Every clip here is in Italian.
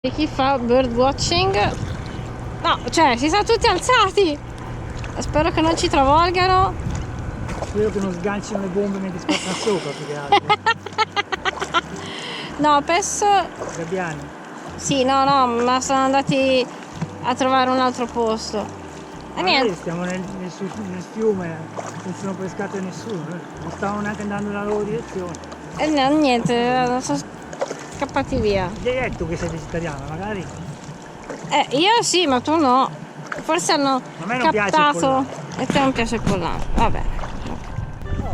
Chi fa bird watching? No, cioè, si sono tutti alzati. Spero che non ci travolgano. Spero che non sgancino le bombe mentre spazzano sopra, più che altro. No, penso... Gabbiani. Sì, no, ma sono andati a trovare un altro posto. E niente. Stiamo nel fiume, non sono pescate nessuno, non stavano neanche andando nella loro direzione. E niente, sono scappati via. Gli hai detto che sei vegetariana, magari? Io sì, ma tu no. Forse hanno A me non piace il captato. pollame. E te non piace il pollame. Vabbè.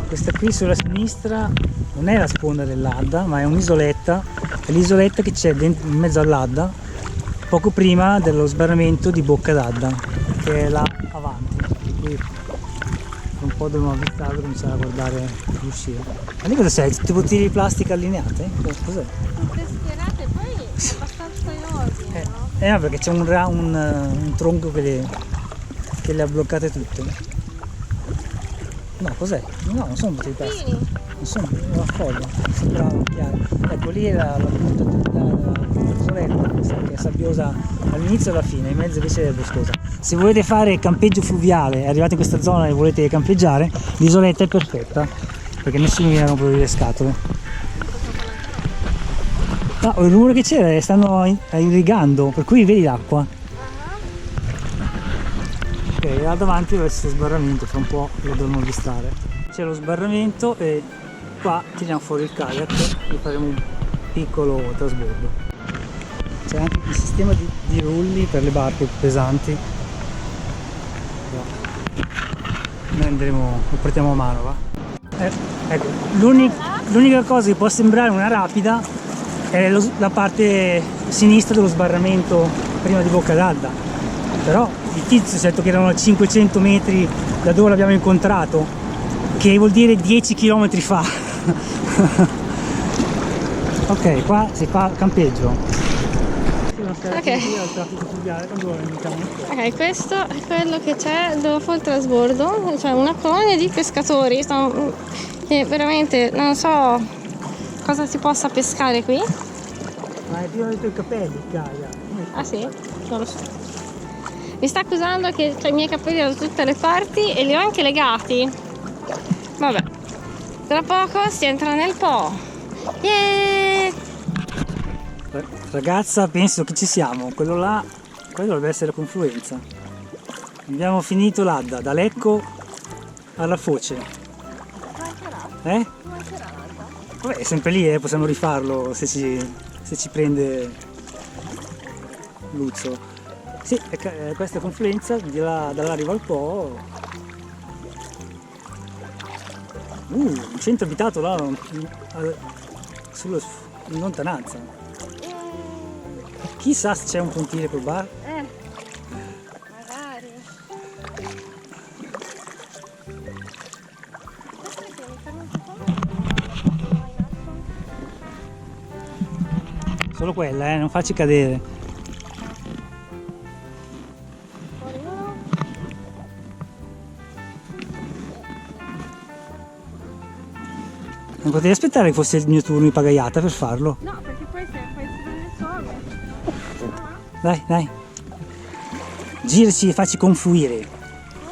Questa qui sulla sinistra non è la sponda dell'Adda, ma è un'isoletta. È l'isoletta che c'è in mezzo all'Adda, poco prima dello sbarramento di Bocca d'Adda, che è là avanti. Qui un po' dobbiamo avvistare, cominciare a guardare l'uscita. Ma lì cosa sei? Tipo tiri di plastica allineate? Cos'è? Tutte schierate, poi è abbastanza in ordine, no? No, perché c'è un tronco che le ha bloccate tutte. No, cos'è? No, non sono tutti i pezzi. Non sono una foglia, sembrava chiaro. Ecco, lì è la punta dell'isoletta, che è sabbiosa all'inizio e alla fine, in mezzo invece è boscosa. Se volete fare campeggio fluviale, arrivate in questa zona e volete campeggiare, l'isoletta è perfetta, perché nessuno viene a rompere le scatole. No, il rumore che c'era, stanno irrigando, per cui vedi l'acqua. Ok, là davanti deve essere sbarramento, fra un po' lo dovremo avvistare. C'è lo sbarramento e qua tiriamo fuori il kayak e faremo un piccolo trasbordo. C'è anche il sistema di rulli per le barche pesanti. Noi andremo, lo portiamo a mano, va? Ecco, l'unica cosa che può sembrare una rapida è la parte sinistra dello sbarramento prima di Bocca d'Adda, però il tizio ci ha detto che erano a 500 metri da dove l'abbiamo incontrato, che vuol dire 10 km fa. Ok, qua si fa campeggio. Ok, questo è quello che c'è dopo il trasbordo, cioè una colonia di pescatori, che veramente non so cosa si possa pescare qui. Ma è pieno dei tuoi capelli, Gaia. Ah sì? Non lo so. Mi sta accusando che ho i miei capelli da tutte le parti e li ho anche legati. Vabbè. Tra poco si entra nel Po. Yeah! Ragazza, penso che ci siamo. Quello là, quello dovrebbe essere la confluenza. Abbiamo finito l'Adda, da Lecco alla Foce. Vabbè, è sempre lì, possiamo rifarlo se ci prende Luzzo. Sì, questa confluenza, di là, da là arriva al Po. Un centro abitato là, in lontananza. Chissà se c'è un pontile col bar. Magari. Solo quella, non facci cadere. Non potevi aspettare che fosse il mio turno di pagaiata per farlo? No, perché poi se si prende il sole. Dai. Giraci e facci confluire.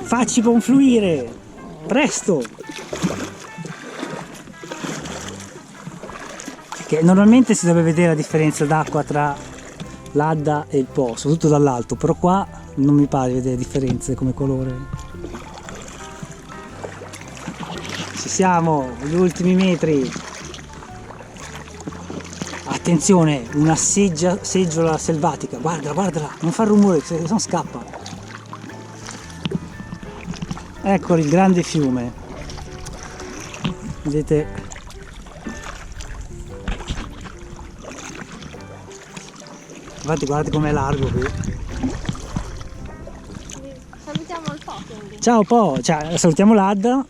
Facci confluire! Presto! Che normalmente si deve vedere la differenza d'acqua tra l'Adda e il Po, soprattutto dall'alto, però qua non mi pare vedere differenze come colore. Ci siamo, gli ultimi metri. Attenzione, una seggiola selvatica, guardala, non fa rumore, se no scappa. Ecco il grande fiume. Vedete? Guardate com'è largo qui. Salutiamo il Po, quindi. Ciao Po, salutiamo l'Adda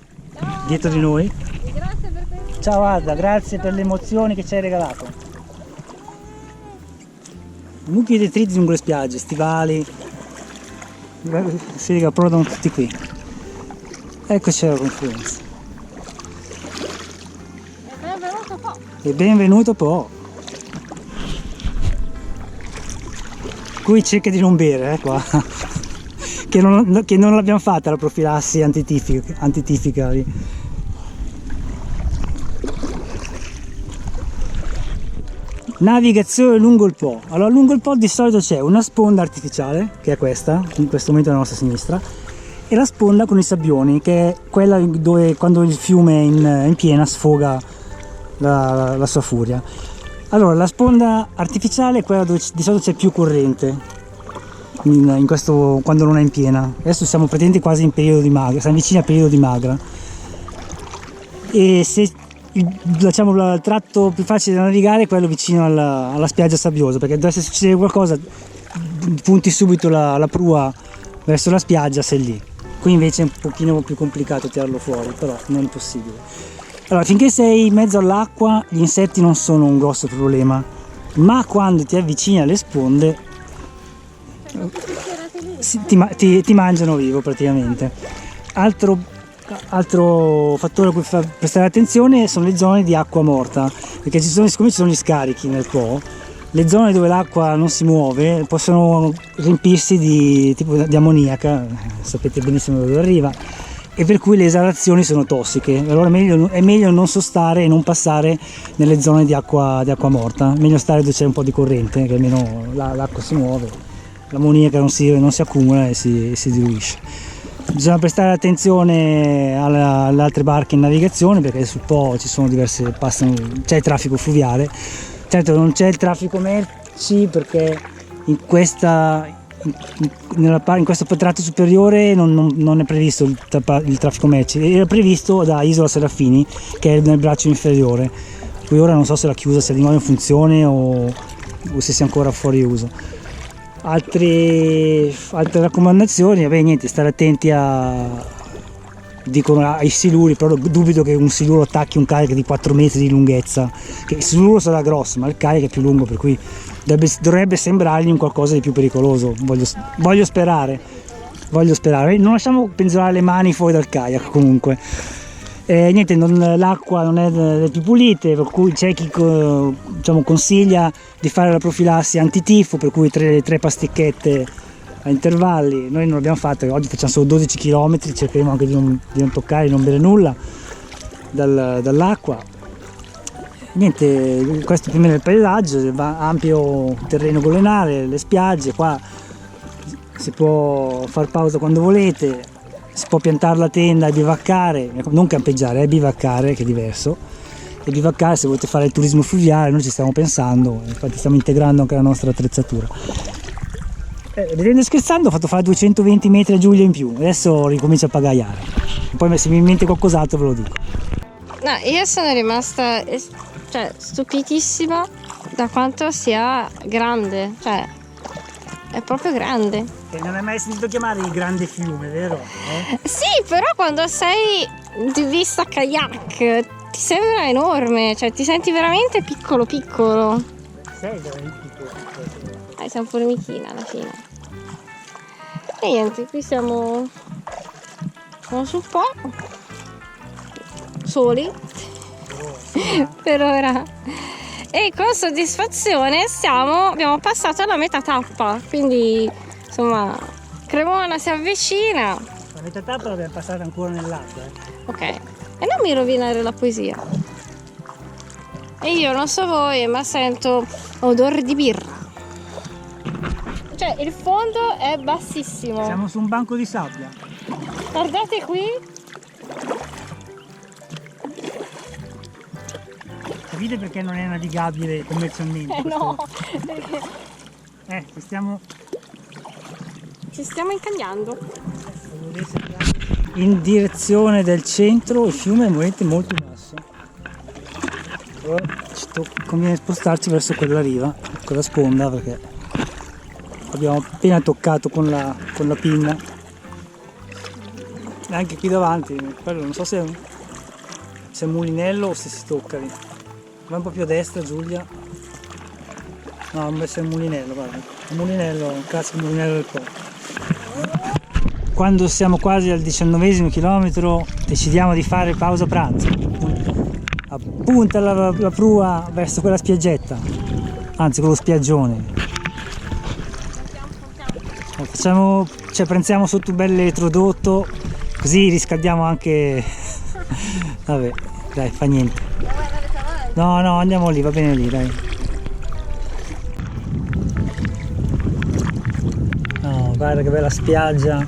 dietro di noi. Grazie per questo. Ciao Adda, grazie per le emozioni che ci hai regalato. Mucchi di detriti lungo le spiagge, stivali. Si vede che approdano tutti qui. Eccoci alla confluenza. E benvenuto Po. E benvenuto Po. cui cerca di non bere qua. che non l'abbiamo fatta la profilassi antitifica lì. Navigazione lungo il Po. Allora, lungo il Po di solito c'è una sponda artificiale, che è questa, in questo momento alla nostra sinistra, e la sponda con i sabbioni, che è quella dove quando il fiume è in piena sfoga la sua furia. Allora, la sponda artificiale è quella dove di solito c'è più corrente, in questo, quando non è in piena. Adesso siamo praticamente quasi in periodo di magra, siamo vicini al periodo di magra. E se diciamo il tratto più facile da navigare è quello vicino alla spiaggia sabbiosa, perché se succede qualcosa punti subito la prua verso la spiaggia, sei lì. Qui invece è un pochino più complicato tirarlo fuori, però non è impossibile. Allora, finché sei in mezzo all'acqua gli insetti non sono un grosso problema, ma quando ti avvicini alle sponde ti mangiano vivo praticamente. Altro fattore a cui prestare attenzione sono le zone di acqua morta, perché siccome ci sono gli scarichi nel Po, le zone dove l'acqua non si muove possono riempirsi di ammoniaca, sapete benissimo da dove arriva, e per cui le esalazioni sono tossiche. Allora è meglio non sostare e non passare nelle zone di acqua morta, meglio stare dove c'è un po' di corrente, che almeno l'acqua si muove, l'ammoniaca non si accumula e si diluisce. Bisogna prestare attenzione alle altre barche in navigazione, perché sul Po ci sono c'è il traffico fluviale. Certo non c'è il traffico merci, perché in questo tratto superiore non è previsto il traffico merci. Era previsto da Isola Serafini, che è nel braccio inferiore, qui ora non so se l'ha chiusa, se è di nuovo in funzione o se sia ancora fuori uso. Altre raccomandazioni, vabbè, niente, stare attenti dicono ai siluri, però dubito che un siluro attacchi un carico di 4 metri di lunghezza, che il siluro sarà grosso ma il carico è più lungo, per cui dovrebbe sembrargli un qualcosa di più pericoloso. Voglio sperare, non lasciamo penzolare le mani fuori dal kayak comunque. Niente, l'acqua non è delle più pulite, per cui c'è chi consiglia di fare la profilassi antitifo, per cui 3 pasticchette a intervalli. Noi non l'abbiamo fatto, oggi facciamo solo 12 km, cercheremo anche di non toccare, di non bere nulla dall'acqua. Niente, questo più o meno è il paesaggio, ampio terreno golenare, le spiagge, qua si può far pausa quando volete. Si può piantare la tenda e bivaccare, non campeggiare, bivaccare, che è diverso. E bivaccare, se volete fare il turismo fluviale, noi ci stiamo pensando, infatti stiamo integrando anche la nostra attrezzatura. Vedendo e scherzando, ho fatto fare 220 metri a Giulia in più, adesso ricomincio a pagaiare. Poi se mi mente qualcos'altro ve lo dico. No, io sono rimasta stupitissima da quanto sia grande, cioè è proprio grande. E non hai mai sentito chiamare il grande fiume, vero? Sì, però quando sei di vista kayak ti sembra enorme, cioè ti senti veramente piccolo. Sei veramente piccolo. Sei un formichina alla fine. E niente, qui siamo sul Po, soli per ora. E con soddisfazione abbiamo passato la metà tappa, quindi insomma Cremona si avvicina. La metà tappa l'abbiamo passata ancora nell'acqua. Ok, e non mi rovinare la poesia. E io non so voi, ma sento odore di birra. Cioè il fondo è bassissimo. Siamo su un banco di sabbia. Guardate qui. Capite perché non è navigabile commercialmente? No, ci stiamo incagliando. In direzione del centro il fiume è veramente molto basso. Però conviene spostarci verso quella riva, quella sponda, perché abbiamo appena toccato con la pinna. E anche qui davanti, quello non so se è un mulinello o se si tocca lì. Vai un po' più a destra, Giulia. No, invece è un mulinello, guarda. Un mulinello, un classico mulinello del Po. Quando siamo quasi al 19° chilometro decidiamo di fare pausa pranzo. Appunta la prua verso quella spiaggetta, anzi quello spiaggione. Facciamo, cioè prendiamo sotto un bel elettrodotto, così riscaldiamo anche. Vabbè, dai, fa niente. No, no, andiamo lì, va bene lì, dai. No, guarda che bella spiaggia.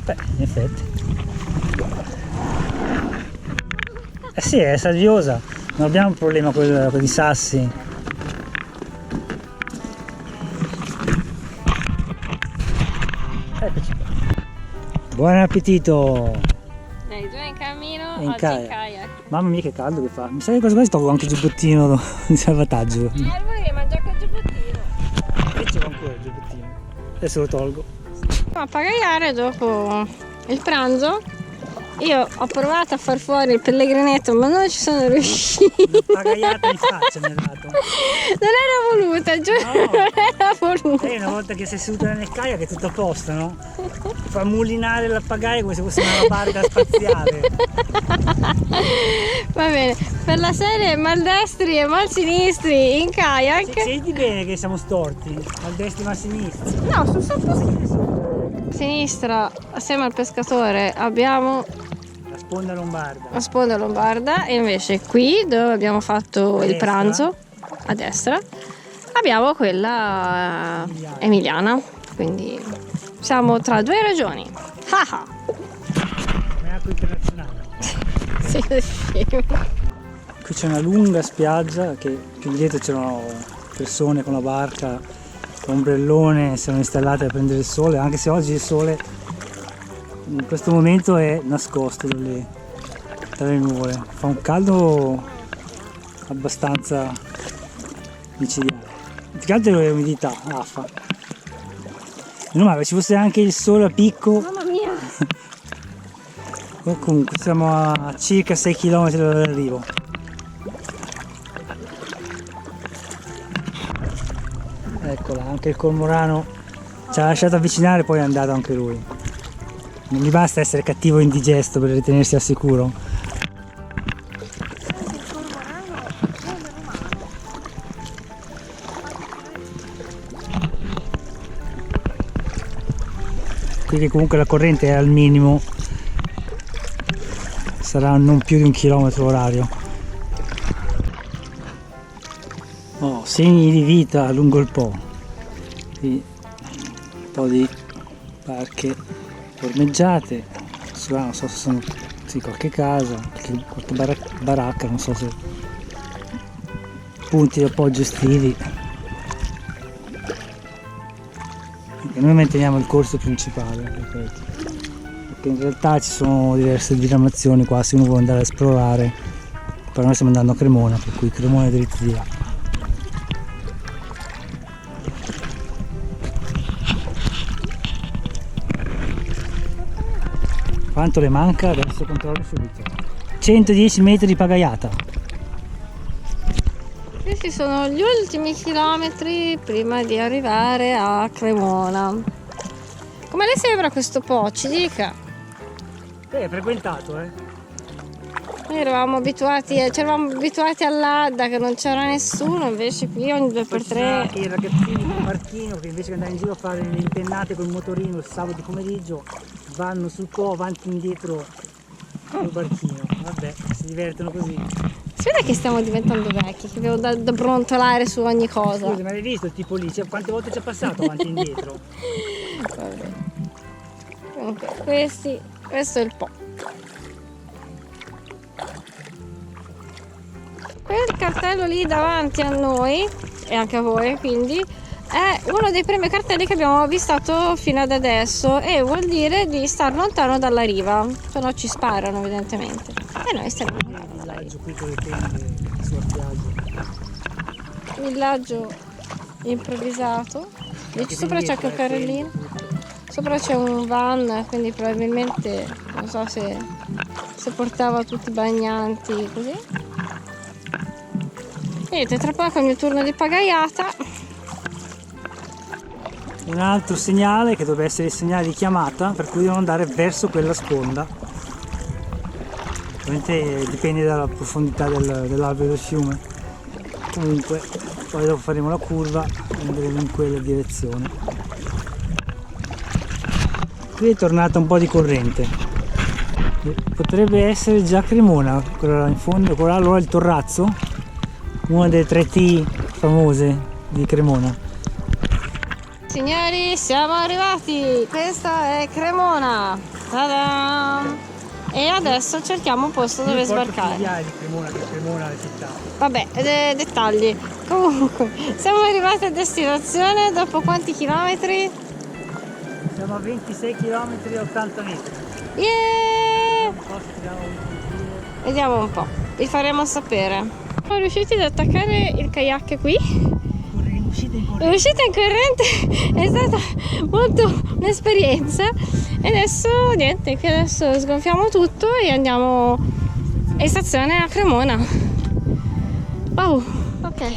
Beh, in effetti. Eh sì, è sabbiosa, non abbiamo un problema con i sassi. Eccoci qua. Buon appetito! Dai, giù in cammino, In oggi kayak. in kayak. Mamma mia che caldo che fa. Mi sa che quasi quasi tolgo anche il giubbottino di salvataggio. Volevi mangiare col giubbottino. E c'è ancora il giubbottino. Adesso lo tolgo. A pagaiare dopo il pranzo. Io ho provato a far fuori il pellegrinetto, ma non ci sono riuscita. Pagaiata in faccia mi ha dato. Non era voluta, giuro, No. non era voluta. Una volta che sei seduta nel kayak è tutto a posto, no? Fa mulinare la pagaia come se fosse una barca spaziale. Va bene, per la serie maldestri e malsinistri in kayak. Senti bene che siamo storti, al destro ma a sinistra. No, sul a sinistra, assieme al pescatore, abbiamo La sponda lombarda. la sponda lombarda e invece qui, dove abbiamo fatto A il destra. pranzo, a destra, abbiamo quella emiliana. Quindi siamo tra due regioni. Ah ah. Come acqua internazionale. Sì, sì. Qui c'è una lunga spiaggia che più dietro c'erano persone con la barca, con ombrellone, si erano installate a prendere il sole, anche se oggi il sole in questo momento è nascosto dalle nuvole. Fa un caldo abbastanza micidiale. Più che altro è l'umidità, affa. Meno male, ci fosse anche il sole a picco. Mamma mia! Comunque siamo a circa 6 km dall'arrivo. Eccola, anche il cormorano ci ha lasciato avvicinare, poi è andato anche lui. Non gli basta essere cattivo e indigesto per ritenersi al sicuro. Qui che comunque la corrente è al minimo, sarà non più di 1 chilometro orario. Oh, segni di vita lungo il Po. Qui un po' di barche ormeggiate. Là non so se sono sì, qualche casa, qualche baracca, non so se punti di appoggio estivi. E noi manteniamo il corso principale, perché in realtà ci sono diverse diramazioni qua se uno vuole andare a esplorare, però noi stiamo andando a Cremona, per cui Cremona è dritto di là. Quanto le manca? Adesso controllo subito. 110 metri di pagaiata. Questi sono gli ultimi chilometri prima di arrivare a Cremona. Come le sembra questo Po? Ci dica. È frequentato, Noi eravamo abituati, c'eravamo abituati all'Adda che non c'era nessuno, invece qui ogni 2x3. Anche i ragazzini con barchino che invece che andare in giro a fare le impennate col motorino il sabato pomeriggio vanno sul Po avanti e indietro col barchino. Vabbè, si divertono così. Si vede che stiamo diventando vecchi, che abbiamo da brontolare su ogni cosa. Scusi, ma l'hai visto il tipo lì? Cioè, quante volte ci è passato avanti e indietro? Vabbè. Comunque, questo è il Po. Quel cartello lì davanti a noi, e anche a voi quindi, è uno dei primi cartelli che abbiamo avvistato fino ad adesso e vuol dire di star lontano dalla riva, se no ci sparano evidentemente. E noi stiamo lontano dalla riva. Qui con le tende sulla spiaggia. Villaggio improvvisato. Lì sopra c'è anche un carrellino. Sopra c'è un van, quindi probabilmente non so se portava tutti i bagnanti così. Niente, tra poco è il mio turno di pagaiata. Un altro segnale che dovrebbe essere il segnale di chiamata, per cui devo andare verso quella sponda. Ovviamente dipende dalla profondità dell'alveo del fiume. Comunque poi dopo faremo la curva e andremo in quella direzione. Qui è tornata un po' di corrente, potrebbe essere già Cremona, quella là in fondo, quella là allora è il Torrazzo, una delle 3T famose di Cremona. Signori, siamo arrivati, questa è Cremona. Ta-da! E adesso cerchiamo un posto dove sbarcare. Di Cremona, che Cremona è la città. Vabbè, dettagli. Comunque, siamo arrivati a destinazione dopo quanti chilometri? Siamo a 26 km e 80 metri. Yeah! Vediamo un po', vi faremo sapere. Siamo riusciti ad attaccare il kayak qui. L'uscita in corrente è stata molto un'esperienza. E adesso niente, qui adesso sgonfiamo tutto e andiamo in stazione a Cremona. Wow, ok.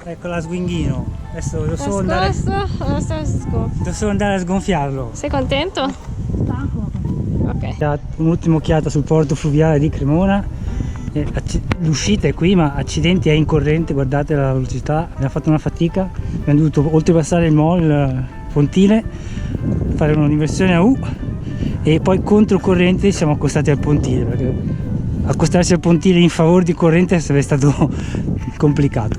Ecco la Swinghino. Adesso devo solo andare a sgonfiarlo. Sei contento? Ok. Un'ultima occhiata sul porto fluviale di Cremona. L'uscita è qui, ma accidenti, è in corrente, guardate la velocità, abbiamo fatto una fatica, abbiamo dovuto oltrepassare il pontile, fare un'inversione a U e poi controcorrente siamo accostati al pontile, perché accostarsi al pontile in favore di corrente sarebbe stato complicato.